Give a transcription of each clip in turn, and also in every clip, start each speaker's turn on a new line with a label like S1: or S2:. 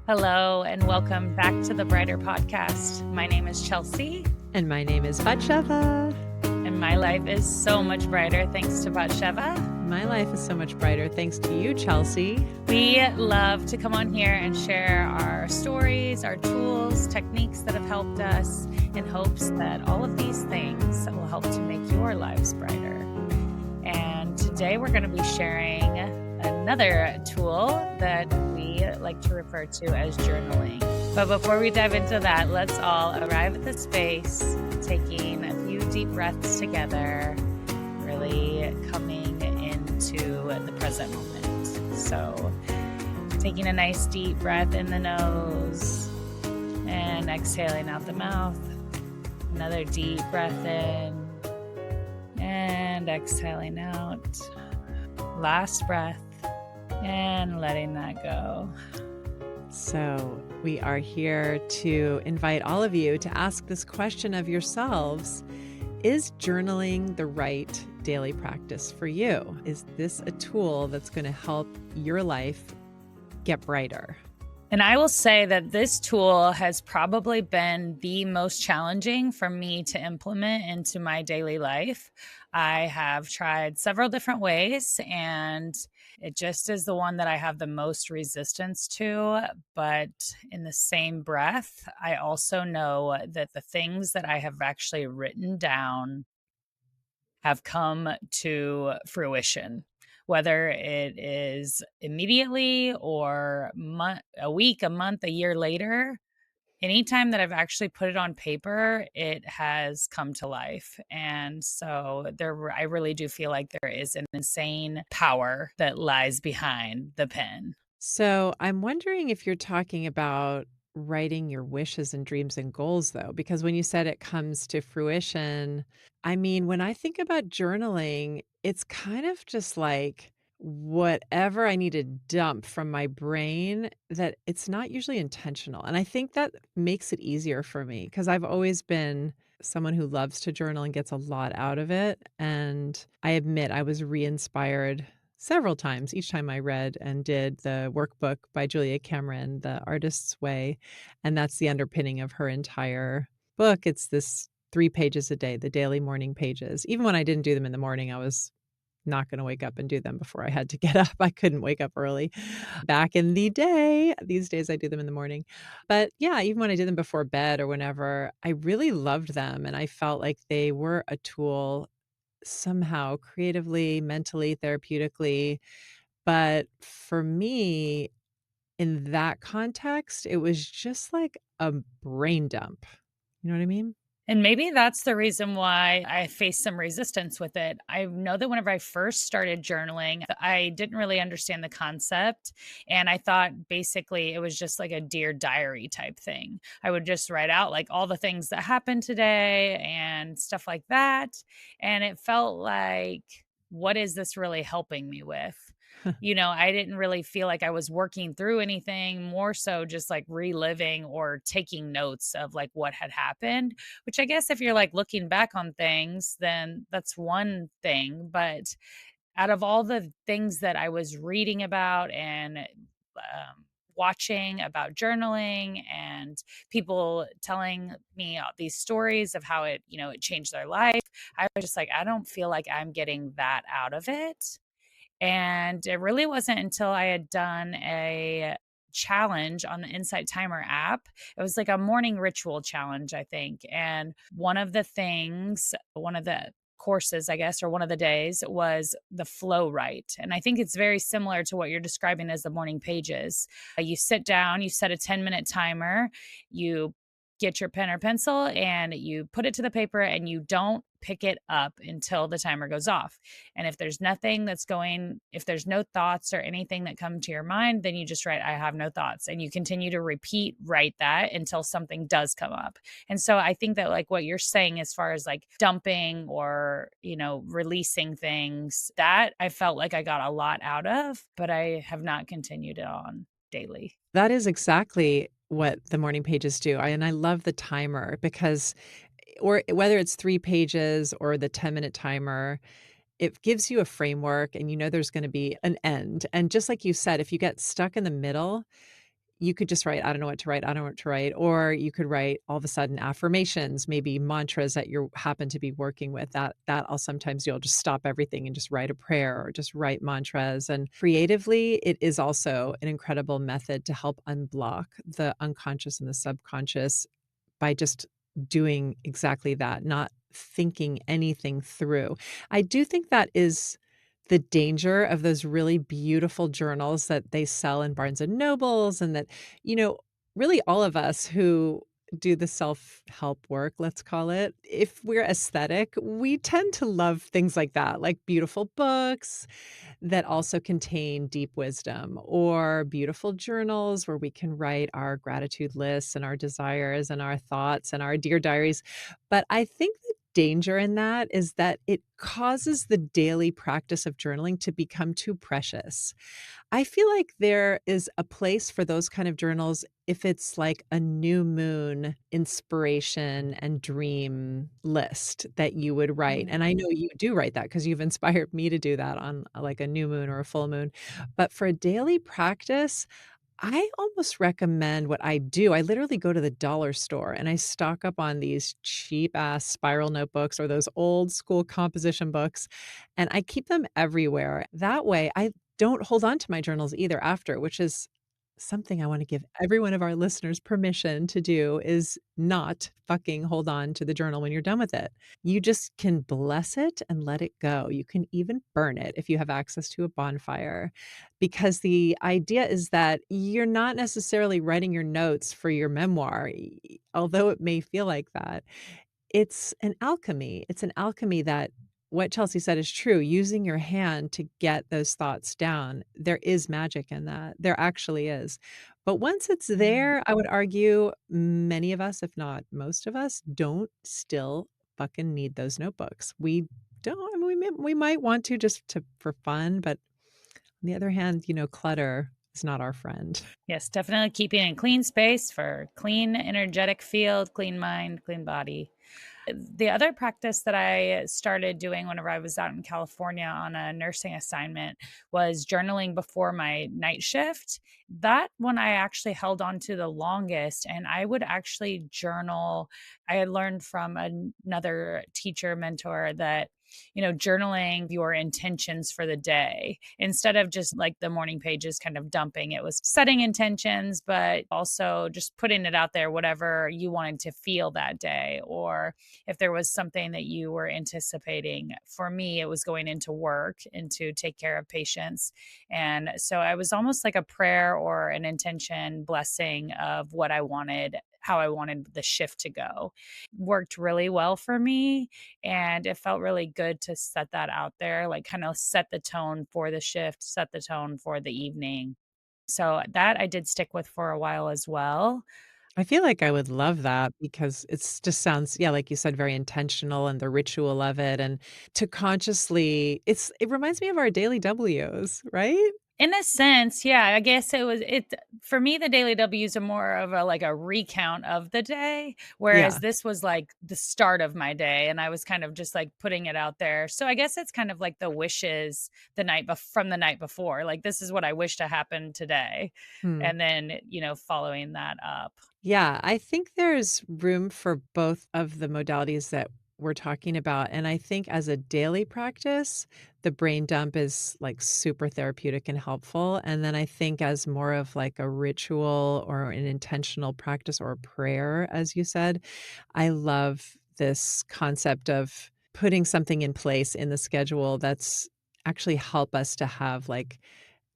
S1: Hello, and welcome back to the Brighter Podcast. My name is Chelsea.
S2: And my name is BatSheva.
S1: And my life is so much brighter thanks to BatSheva.
S2: My life is so much brighter thanks to you, Chelsea.
S1: We love to come on here and share our stories, our tools, techniques that have helped us in hopes that all of these things will help to make your lives brighter. And today we're going to be sharing another tool that we like to refer to as journaling. But before we dive into that, let's all arrive at the space, taking a few deep breaths together, really coming into the present moment. So taking a nice deep breath in the nose and exhaling out the mouth. Another deep breath in and exhaling out. Last breath and letting that go.
S2: So we are here to invite all of you to ask this question of yourselves. Is journaling the right daily practice for you? Is this a tool that's going to help your life get brighter?
S1: And I will say that this tool has probably been the most challenging for me to implement into my daily life. I have tried several different ways, and it just is the one that I have the most resistance to. But in the same breath, I also know that the things that I have actually written down have come to fruition, whether it is immediately or a week, a month, a year later. Anytime that I've actually put it on paper, it has come to life. And so I really do feel like there is an insane power that lies behind the pen.
S2: So I'm wondering if you're talking about writing your wishes and dreams and goals, though, because when you said it comes to fruition, I mean, when I think about journaling, it's kind of just like whatever I need to dump from my brain, that it's not usually intentional. And I think that makes it easier for me because I've always been someone who loves to journal and gets a lot out of it. And I admit I was re-inspired several times, each time I read and did the workbook by Julia Cameron, The Artist's Way. And that's the underpinning of her entire book. It's this 3 pages a day, the daily morning pages. Even when I didn't do them in the morning, I was not going to wake up and do them before I had to get up. I couldn't wake up early back in the day. These days I do them in the morning. But yeah, even when I did them before bed or whenever, I really loved them. And I felt like they were a tool somehow creatively, mentally, therapeutically. But for me, in that context, it was just like a brain dump. You know what I mean?
S1: And maybe that's the reason why I faced some resistance with it. I know that whenever I first started journaling, I didn't really understand the concept. And I thought basically it was just like a Dear Diary type thing. I would just write out like all the things that happened today and stuff like that. And it felt like, what is this really helping me with? I didn't really feel like I was working through anything, more so just like reliving or taking notes of like what had happened, which I guess if you're like looking back on things, then that's one thing. But out of all the things that I was reading about and watching about journaling and people telling me these stories of how it changed their life, I was just like, I don't feel like I'm getting that out of it. And it really wasn't until I had done a challenge on the Insight Timer app. It was like a morning ritual challenge, I think. And one of the courses, I guess, or one of the days was the flow write. And I think it's very similar to what you're describing as the morning pages. You sit down, you set a 10-minute timer, you get your pen or pencil and you put it to the paper and you don't pick it up until the timer goes off. And if there's no thoughts or anything that come to your mind, then you just write, I have no thoughts. And you continue to write that until something does come up. And so I think that like what you're saying as far as like dumping or, releasing things, that I felt like I got a lot out of, but I have not continued it on daily.
S2: That is exactly what the morning pages do. And I love the timer because, or whether it's 3 pages or the 10-minute timer, it gives you a framework and there's going to be an end. And just like you said, if you get stuck in the middle, you could just write, "I don't know what to write, I don't know what to write," or you could write all of a sudden affirmations, maybe mantras that you happen to be working with. That I'll sometimes you'll just stop everything and just write a prayer or just write mantras. And creatively, it is also an incredible method to help unblock the unconscious and the subconscious by just doing exactly that, not thinking anything through. I do think that is the danger of those really beautiful journals that they sell in Barnes& and Nobles, and that, you know, really all of us who do the self-help work, let's call it, if we're aesthetic, we tend to love things like beautiful books that also contain deep wisdom, or beautiful journals where we can write our gratitude lists and our desires and our thoughts and our dear diaries. But I think the danger in that is that it causes the daily practice of journaling to become too precious. I feel like there is a place for those kind of journals if it's like a new moon inspiration and dream list that you would write, and I know you do write that because 'cause you've inspired me to do that on, like, a new moon or a full moon. But for a daily practice, I almost recommend what I do. I literally go to the dollar store and I stock up on these cheap ass spiral notebooks or those old school composition books, and I keep them everywhere. That way, I don't hold on to my journals either after, which is something I want to give every one of our listeners permission to do, is not fucking hold on to the journal when you're done with it. You just can bless it and let it go. You can even burn it if you have access to a bonfire, because the idea is that you're not necessarily writing your notes for your memoir, although it may feel like that. It's an alchemy. It's an alchemy that what Chelsea said is true. Using your hand to get those thoughts down, there is magic in that. There actually is. But once it's
S1: Mhm.
S2: there, I would argue many of us, if not most of us, don't still fucking need those notebooks. We don't. I mean, we might want to just to for fun, but on the other hand, clutter is not our friend.
S1: Yes, definitely keeping a clean space for clean energetic field, clean mind, clean body. The other practice that I started doing whenever I was out in California on a nursing assignment was journaling before my night shift. That one I actually held on to the longest, and I would actually journal. I had learned from another teacher mentor that journaling your intentions for the day instead of just like the morning pages kind of dumping. It was setting intentions, but also just putting it out there, whatever you wanted to feel that day, or if there was something that you were anticipating. For me, it was going into work and to take care of patients. And so I was almost like a prayer or an intention blessing of what I wanted, how I wanted the shift to go. Worked really well for me. And it felt really good to set that out there, like kind of set the tone for the shift, set the tone for the evening. So that I did stick with for a while as well.
S2: I feel like I would love that because it's just sounds, yeah, like you said, very intentional and the ritual of it, and to consciously it reminds me of our daily W's, right?
S1: In a sense, yeah, I guess it for me, the daily W's are more of a like a recount of the day, whereas
S2: Yeah.
S1: this was like the start of my day and I was kind of just like putting it out there. So I guess it's kind of like the wishes from the night before. Like this is what I wish to happen today.
S2: Hmm.
S1: And then, following that up.
S2: Yeah, I think there's room for both of the modalities that we're talking about, and I think as a daily practice, the brain dump is, like, super therapeutic and helpful, and then I think as more of, like, a ritual or an intentional practice or a prayer, as you said, I love this concept of putting something in place in the schedule that's actually help us to have, like,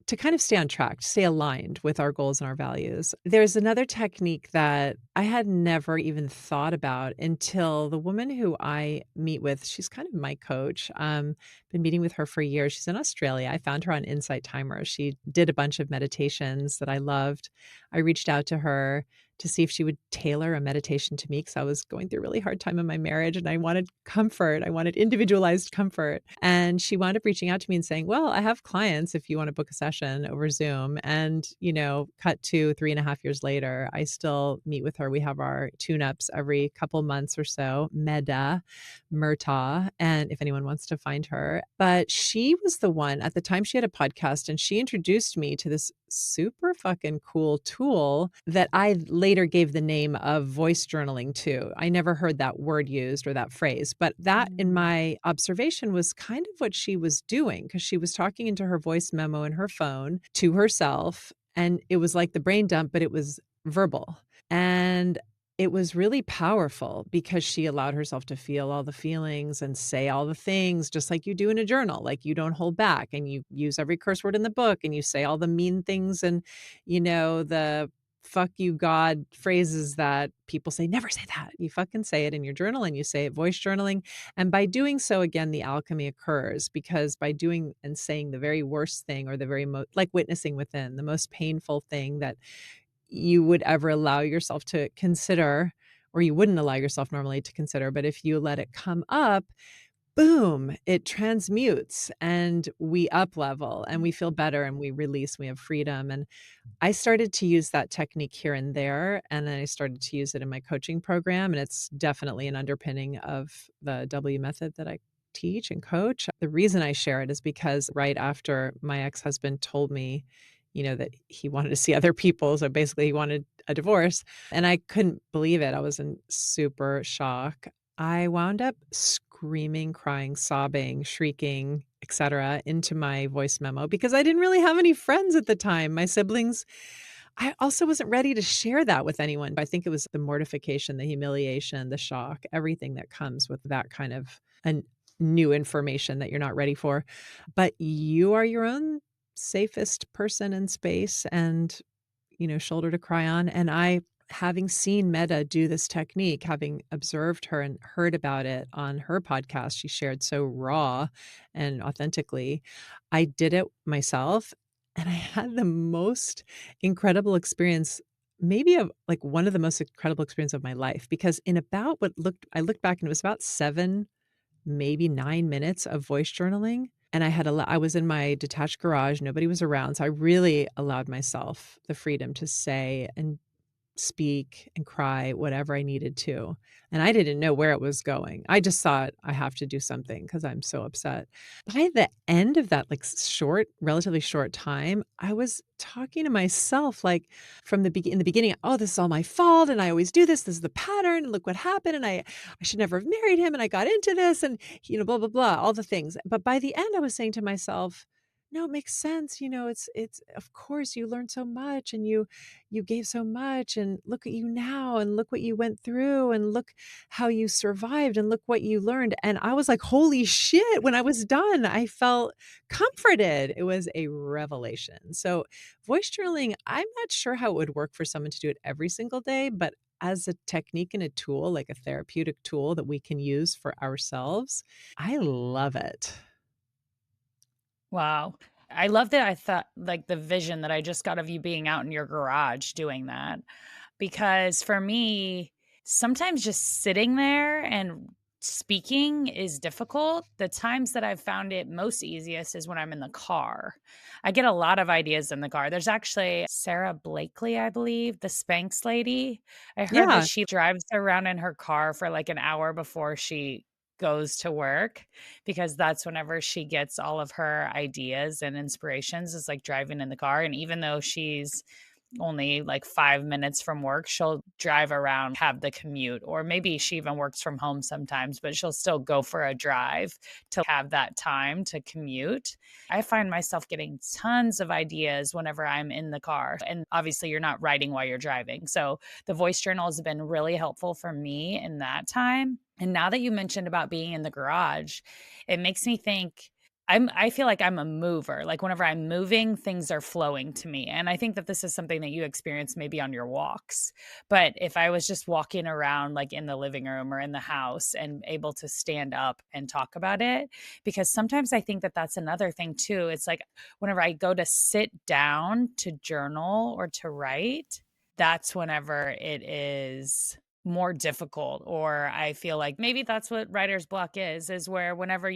S2: to kind of stay on track, to stay aligned with our goals and our values. There's another technique that I had never even thought about until the woman who I meet with, she's kind of my coach. Been meeting with her for years. She's in Australia. I found her on Insight Timer. She did a bunch of meditations that I loved. I reached out to her to see if she would tailor a meditation to me because I was going through a really hard time in my marriage and I wanted comfort. I wanted individualized comfort. And she wound up reaching out to me and saying, well, I have clients if you want to book a session over Zoom. And, cut to 3.5 years later, I still meet with her. We have our tune-ups every couple months or so, Murtaugh, and if anyone wants to find her. But she was the one at the time. She had a podcast and she introduced me to this super fucking cool tool that I later gave the name of voice journaling to. I never heard that word used or that phrase, but that in
S1: Mm.
S2: my observation was kind of what she was doing because she was talking into her voice memo in her phone to herself. And it was like the brain dump, but it was verbal. And it was really powerful because she allowed herself to feel all the feelings and say all the things just like you do in a journal. Like you don't hold back and you use every curse word in the book and you say all the mean things and, the fuck you God phrases that people say, never say that. You fucking say it in your journal and you say it voice journaling. And by doing so, again, the alchemy occurs because by doing and saying the very worst thing or the very most, like witnessing within the most painful thing that you would ever allow yourself to consider, or you wouldn't allow yourself normally to consider. But if you let it come up, boom, it transmutes and we up level and we feel better and we release, we have freedom. And I started to use that technique here and there. And then I started to use it in my coaching program. And it's definitely an underpinning of the W method that I teach and coach. The reason I share it is because right after my ex-husband told me, that he wanted to see other people. So basically he wanted a divorce. And I couldn't believe it. I was in super shock. I wound up screaming, crying, sobbing, shrieking, etc., into my voice memo because I didn't really have any friends at the time. My siblings, I also wasn't ready to share that with anyone. I think it was the mortification, the humiliation, the shock, everything that comes with that kind of new information that you're not ready for. But you are your own safest person in space and, shoulder to cry on. And I, having seen Meta do this technique, having observed her and heard about it on her podcast, she shared so raw and authentically. I did it myself and I had the most incredible experience, maybe of like one of the most incredible experience of my life, because in about I looked back and it was about 7, maybe 9 minutes of voice journaling. And I was in my detached garage, nobody was around. So I really allowed myself the freedom to say and speak and cry whatever I needed to. And I didn't know where it was going. I just thought I have to do something because I'm so upset. By the end of that like relatively short time, I was talking to myself like from in the beginning, oh, this is all my fault and I always do this. This is the pattern. Look what happened and I should never have married him and I got into this and blah blah blah, all the things. But by the end I was saying to myself, no, it makes sense. It's of course you learned so much and you gave so much and look at you now and look what you went through and look how you survived and look what you learned. And I was like, holy shit, when I was done, I felt comforted. It was a revelation. So voice journaling, I'm not sure how it would work for someone to do it every single day, but as a technique and a tool, like a therapeutic tool that we can use for ourselves, I love it.
S1: Wow. I love that. I thought like the vision that I just got of you being out in your garage doing that. Because for me, sometimes just sitting there and speaking is difficult. The times that I've found it most easiest is when I'm in the car. I get a lot of ideas in the car. There's actually Sarah Blakely, I believe, the Spanx lady. I heard that
S2: Yeah.
S1: she drives around in her car for like an hour before she goes to work because that's whenever she gets all of her ideas and inspirations is like driving in the car. And even though she's only like 5 minutes from work, she'll drive around, have the commute, or maybe she even works from home sometimes, but she'll still go for a drive to have that time to commute. I find myself getting tons of ideas whenever I'm in the car. And obviously, you're not writing while you're driving. So the voice journal has been really helpful for me in that time. And now that you mentioned about being in the garage, it makes me think I feel like I'm a mover. Like whenever I'm moving, things are flowing to me. And I think that this is something that you experience maybe on your walks. But if I was just walking around like in the living room or in the house and able to stand up and talk about it, because sometimes I think that that's another thing too. It's like whenever I go to sit down to journal or to write, that's whenever it is more difficult, or I feel like maybe that's what writer's block is where whenever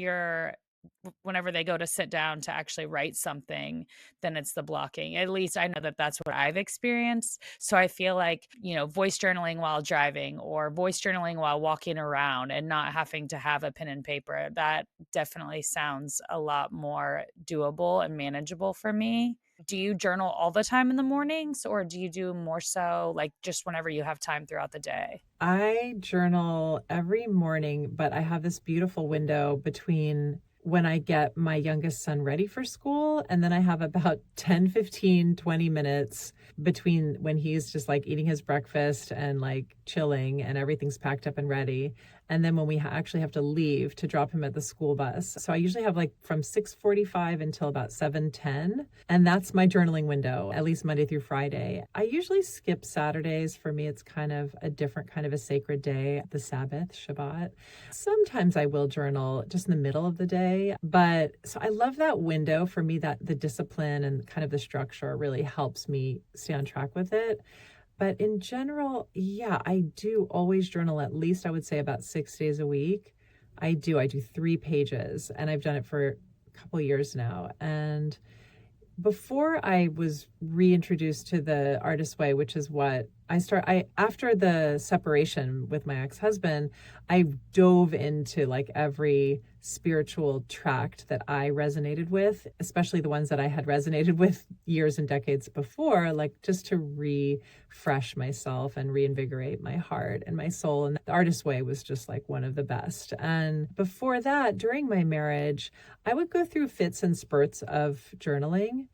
S1: they go to sit down to actually write something, then it's the blocking. At least I know that that's what I've experienced. So I feel like, voice journaling while driving or voice journaling while walking around and not having to have a pen and paper, that definitely sounds a lot more doable and manageable for me. Do you journal all the time in the mornings, or do you do more so like just whenever you have time throughout the day?
S2: I journal every morning, but I have this beautiful window between when I get my youngest son ready for school, and then I have about 10, 15, 20 minutes between when he's just like eating his breakfast and like chilling and everything's packed up and ready. And then when we actually have to leave to drop him at the school bus. So I usually have like from 6:45 until about 7:10. And that's my journaling window, at least Monday through Friday. I usually skip Saturdays. For me, it's kind of a different kind of a sacred day, the Sabbath, Shabbat. Sometimes I will journal just in the middle of the day. But so I love that window. For me, that the discipline and kind of the structure really helps me stay on track with it. But in general, yeah, I do always journal at least, I would say, about 6 days a week. I do 3 pages, and I've done it for a couple years now. And before I was reintroduced to the artist way, which is what I after the separation with my ex-husband, I dove into like every spiritual tract that I resonated with, especially the ones that I had resonated with years and decades before, like just to refresh myself and reinvigorate my heart and my soul. And the artist way was just like one of the best. And before that, during my marriage, I would go through fits and spurts of journaling.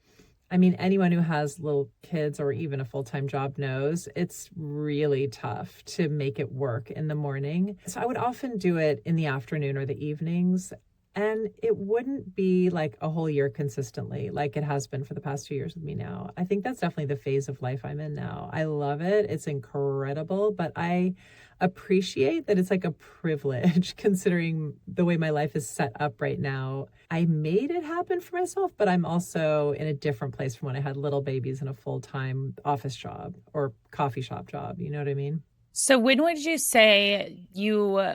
S2: I mean, anyone who has little kids or even a full-time job knows it's really tough to make it work in the morning. So I would often do it in the afternoon or the evenings. And it wouldn't be like a whole year consistently, like it has been for the past 2 years with me now. I think that's definitely the phase of life I'm in now. I love it. It's incredible, but I appreciate that it's like a privilege considering the way my life is set up right now. I made it happen for myself, but I'm also in a different place from when I had little babies and a full-time office job or coffee shop job. You know what I mean?
S1: So when would you say you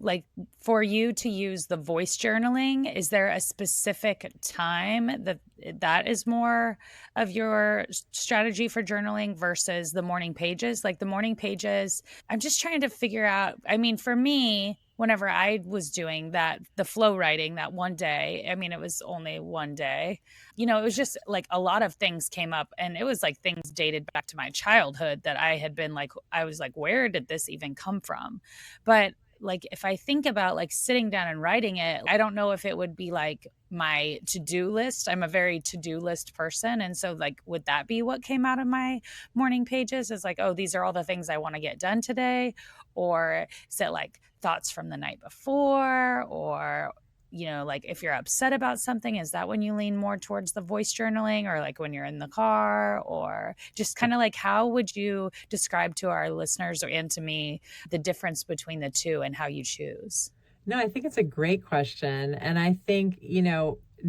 S1: like for you to use the voice journaling, is there a specific time that is more of your strategy for journaling versus the morning pages? Like the morning pages, I'm just trying to figure out, I mean, for me, whenever I was doing that, the flow writing that one day, I mean, it was only one day, it was just like a lot of things came up, and it was like things dated back to my childhood that I had been like, I was like, where did this even come from? But like, if I think about like sitting down and writing it, I don't know if it would be like my to-do list. I'm a very to-do list person. And so like, would that be what came out of my morning pages? Is like, oh, these are all the things I want to get done today. Or is it like thoughts from the night before? Or like if you're upset about something, is that when you lean more towards the voice journaling, or like when you're in the car, or just kind of like, how would you describe to our listeners and to me the difference between the two and how you choose?
S2: No, I think it's a great question. And I think,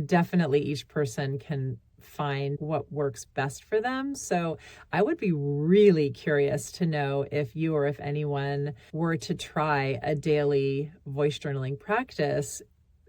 S2: definitely each person can find what works best for them. So I would be really curious to know if you or if anyone were to try a daily voice journaling practice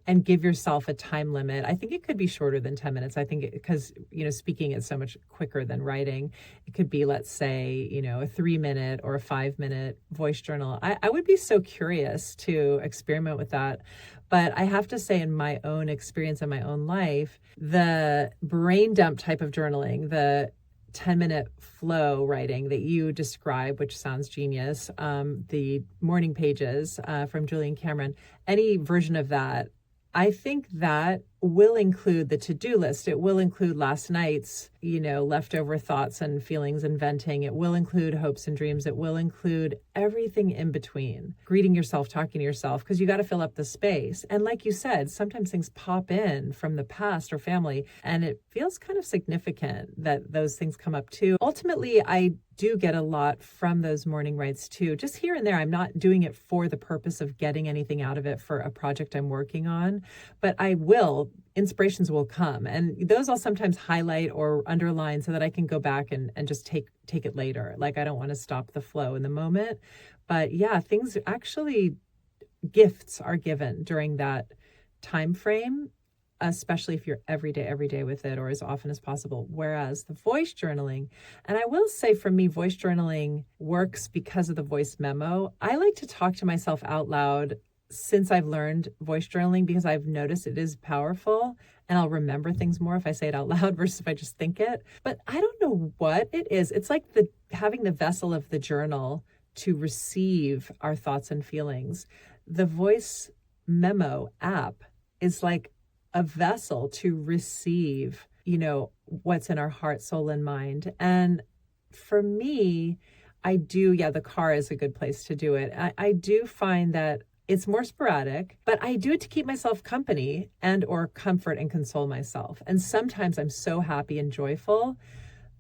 S2: and give yourself a time limit. I think it could be shorter than 10 minutes. I think because, speaking is so much quicker than writing. It could be, let's say, a 3-minute or a 5-minute voice journal. I would be so curious to experiment with that. But I have to say, in my own experience in my own life, the brain dump type of journaling, the 10-minute flow writing that you describe, which sounds genius, the morning pages from Julian Cameron, any version of that, I think that will include the to-do list. It will include last night's, leftover thoughts and feelings and venting. It will include hopes and dreams. It will include everything in between. Greeting yourself, talking to yourself, because you got to fill up the space. And like you said, sometimes things pop in from the past or family, and it feels kind of significant that those things come up too. Ultimately, I do get a lot from those morning writes too. Just here and there, I'm not doing it for the purpose of getting anything out of it for a project I'm working on, but I will inspirations will come. And those I'll sometimes highlight or underline so that I can go back and just take it later. Like I don't want to stop the flow in the moment. But yeah, things actually, gifts are given during that time frame, especially if you're every day with it or as often as possible. Whereas the voice journaling, and I will say for me, voice journaling works because of the voice memo. I like to talk to myself out loud since I've learned voice journaling because I've noticed it is powerful and I'll remember things more if I say it out loud versus if I just think it. But I don't know what it is. It's like the having the vessel of the journal to receive our thoughts and feelings. The voice memo app is like a vessel to receive, what's in our heart, soul, and mind. And for me, the car is a good place to do it. I do find that it's more sporadic, but I do it to keep myself company and or comfort and console myself. And sometimes I'm so happy and joyful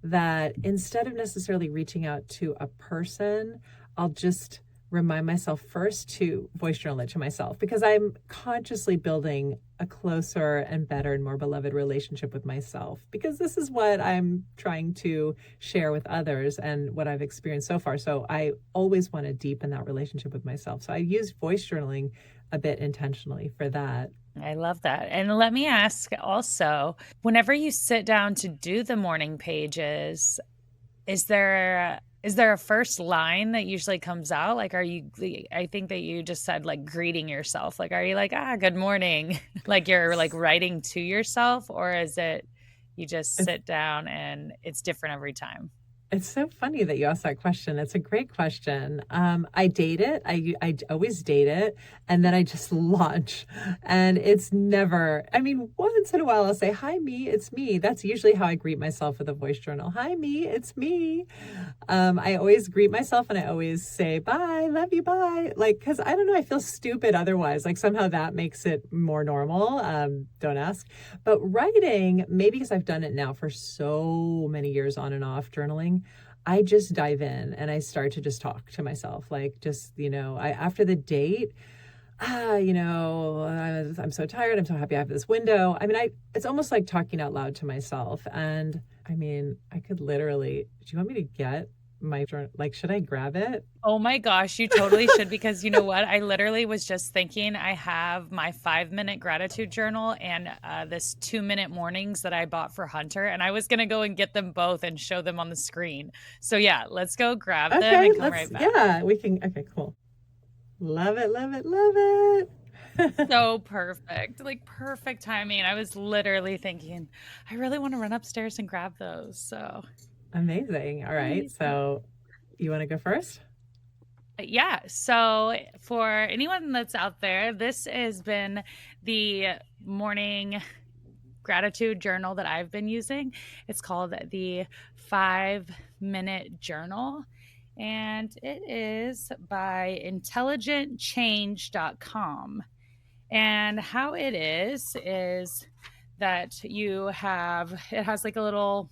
S2: that instead of necessarily reaching out to a person, I'll just remind myself first to voice journal it to myself because I'm consciously building a closer and better and more beloved relationship with myself because this is what I'm trying to share with others and what I've experienced so far. So I always want to deepen that relationship with myself. So I use voice journaling a bit intentionally for that.
S1: I love that. And let me ask also, whenever you sit down to do the morning pages, is there a first line that usually comes out? Like, I think that you just said like greeting yourself. Like, are you like, good morning? Like you're like writing to yourself, or is it you just sit down and it's different every time?
S2: It's so funny that you asked that question. It's a great question. I date it. I always date it. And then I just launch. And it's never, once in a while I'll say, hi, me, it's me. That's usually how I greet myself with a voice journal. Hi, me, it's me. I always greet myself and I always say, bye, love you, bye. Like, because I don't know, I feel stupid otherwise. Like somehow that makes it more normal. Don't ask. But writing, maybe because I've done it now for so many years on and off journaling, I just dive in and I start to just talk to myself. Like just, after the date, I'm so tired. I'm so happy I have this window. It's almost like talking out loud to myself. And I could literally, do you want me to get my journal? Like, should I grab it?
S1: Oh my gosh, you totally should, because you know what? I literally was just thinking I have my 5-minute gratitude journal and this 2-minute mornings that I bought for Hunter, and I was going to go and get them both and show them on the screen. So yeah, let's go grab them and come right back.
S2: Yeah, we can. Okay, cool. Love it, love it, love it.
S1: So perfect, like perfect timing. I was literally thinking, I really want to run upstairs and grab those. So
S2: amazing. All right. So you want to go first?
S1: Yeah. So for anyone that's out there, this has been the morning gratitude journal that I've been using. It's called the 5-minute journal. And it is by intelligentchange.com. And how it is that it has like a little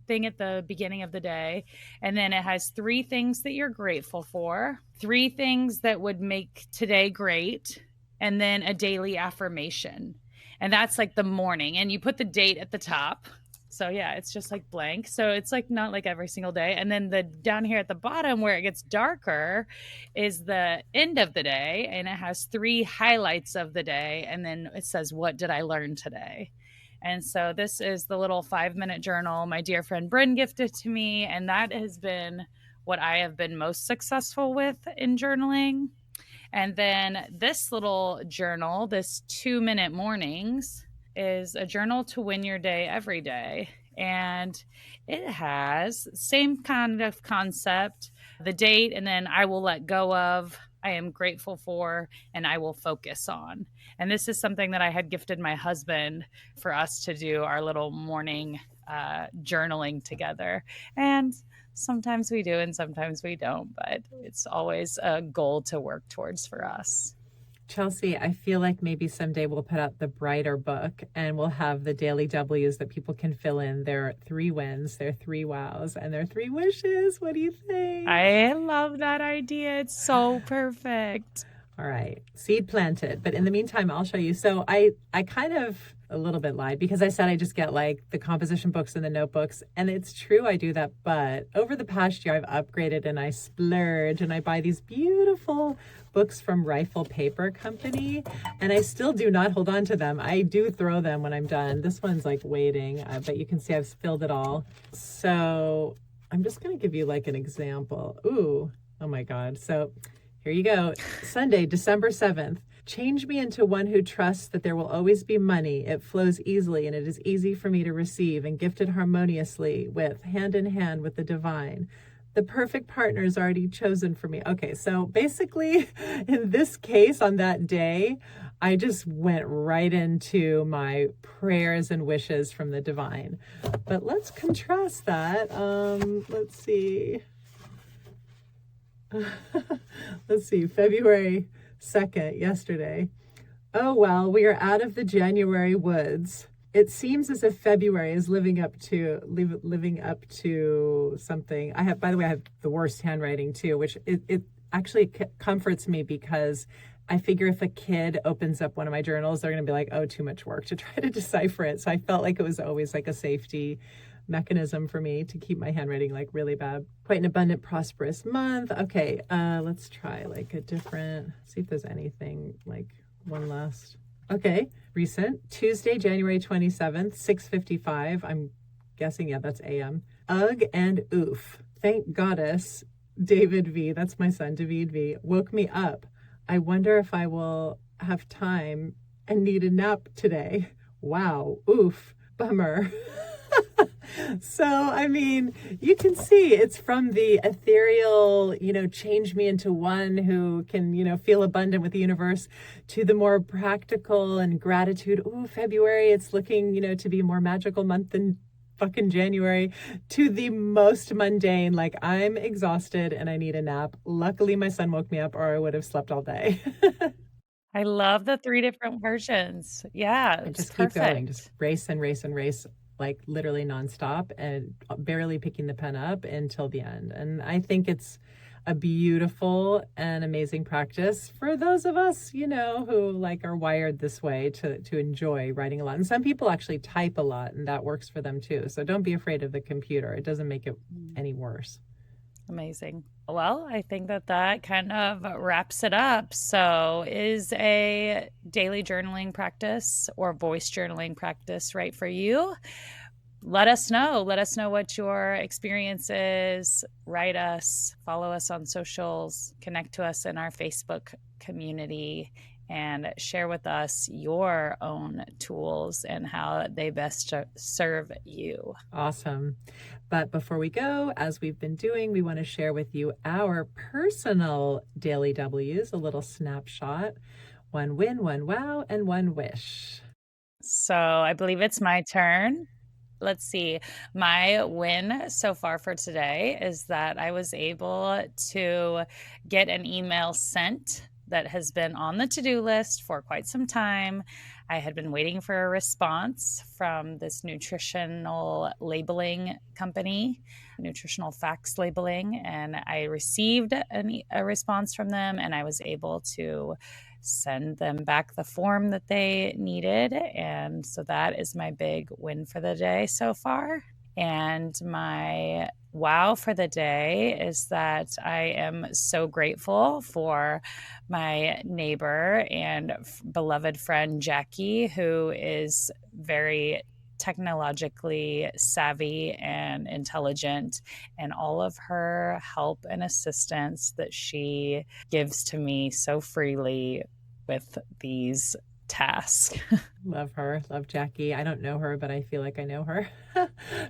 S1: thing at the beginning of the day, and then it has 3 things that you're grateful for, 3 things that would make today great, and then a daily affirmation. And that's like the morning, and you put the date at the top. So yeah, it's just like blank. So it's like not like every single day. And then the down here at the bottom where it gets darker is the end of the day, and it has 3 highlights of the day, and then it says, what did I learn today? And so this is the little 5-minute journal my dear friend Bryn gifted to me, and that has been what I have been most successful with in journaling. And then this little journal, this 2-minute mornings, is a journal to win your day every day. And it has same kind of concept, the date, and then I will let go of, I am grateful for, and I will focus on. And this is something that I had gifted my husband for us to do our little morning journaling together. And sometimes we do and sometimes we don't, but it's always a goal to work towards for us.
S2: Chelsea, I feel like maybe someday we'll put out the brighter book and we'll have the daily W's that people can fill in their 3 wins, their 3 wows, and their 3 wishes. What do you think?
S1: I love that idea. It's so perfect.
S2: All right. Seed planted. But in the meantime, I'll show you. So I kind of a little bit lied because I said I just get like the composition books and the notebooks. And it's true, I do that. But over the past year, I've upgraded and I splurge and I buy these beautiful books from Rifle Paper Company. And I still do not hold on to them. I do throw them when I'm done. This one's like waiting, but you can see I've filled it all. So I'm just going to give you like an example. Ooh, oh my God. So here you go. Sunday, December 7th. Change me into one who trusts that there will always be money. It flows easily and it is easy for me to receive and gifted harmoniously with, hand in hand with the divine. The perfect partner is already chosen for me. Okay, so basically in this case on that day, I just went right into my prayers and wishes from the divine. But let's contrast that. Let's see. Let's see, February 2nd, yesterday. Oh, well, we are out of the January woods. It seems as if February is living up to something. By the way, I have the worst handwriting too, which it actually comforts me because I figure if a kid opens up one of my journals, they're going to be like, oh, too much work to try to decipher it. So I felt like it was always like a safety mechanism for me to keep my handwriting like really bad. Quite an abundant, prosperous month. Okay, let's try like a different, see if there's anything like one last. Okay, recent. Tuesday, January 27th, 6:55. I'm guessing, yeah, that's AM. Ugh and oof. Thank goddess, David V, that's my son, David V, woke me up. I wonder if I will have time and need a nap today. Wow, oof, bummer. So, I mean, you can see it's from the ethereal, change me into one who can, feel abundant with the universe, to the more practical and gratitude. Ooh, February, it's looking, to be a more magical month than fucking January, to the most mundane, like I'm exhausted and I need a nap. Luckily, my son woke me up or I would have slept all day.
S1: I love the 3 different versions. Yeah,
S2: I
S1: it's
S2: just keep going, just
S1: perfect.
S2: race and race and race, like literally nonstop and barely picking the pen up until the end. And I think it's a beautiful and amazing practice for those of us, who like are wired this way to enjoy writing a lot. And some people actually type a lot and that works for them too. So don't be afraid of the computer. It doesn't make it any worse.
S1: Amazing. Well, I think that kind of wraps it up. So, is a daily journaling practice or voice journaling practice right for you? Let us know. Let us know what your experience is. Write us, follow us on socials, connect to us in our Facebook community, and share with us your own tools and how they best serve you.
S2: Awesome. But before we go, as we've been doing, we want to share with you our personal daily W's, a little snapshot, one win, one wow, and one wish.
S1: So I believe it's my turn. Let's see. My win so far for today is that I was able to get an email sent that has been on the to-do list for quite some time. I had been waiting for a response from this nutritional labeling company, nutritional facts labeling, and I received a response from them, and I was able to send them back the form that they needed. And so that is my big win for the day so far. And my wow for the day is that I am so grateful for my neighbor and beloved friend, Jackie, who is very technologically savvy and intelligent, and all of her help and assistance that she gives to me so freely with these tasks.
S2: Love her. Love Jackie. I don't know her, but I feel like I know her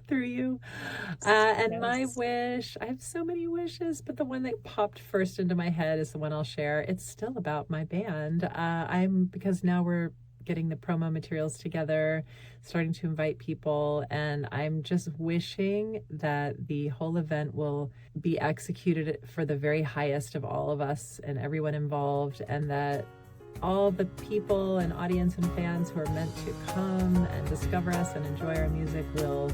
S2: through you. And my
S1: Yes.
S2: wish, I have so many wishes, but the one that popped first into my head is the one I'll share. It's still about my band. Because now we're getting the promo materials together, starting to invite people, and I'm just wishing that the whole event will be executed for the very highest of all of us and everyone involved, and that all the people and audience and fans who are meant to come and discover us and enjoy our music will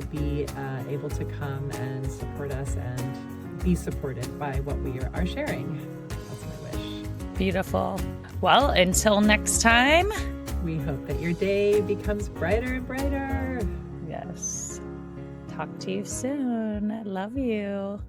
S2: be able to come and support us and be supported by what we are sharing. That's my wish.
S1: Beautiful. Well, until next time,
S2: We hope that your day becomes brighter and brighter.
S1: Yes. Talk to you soon. Love you.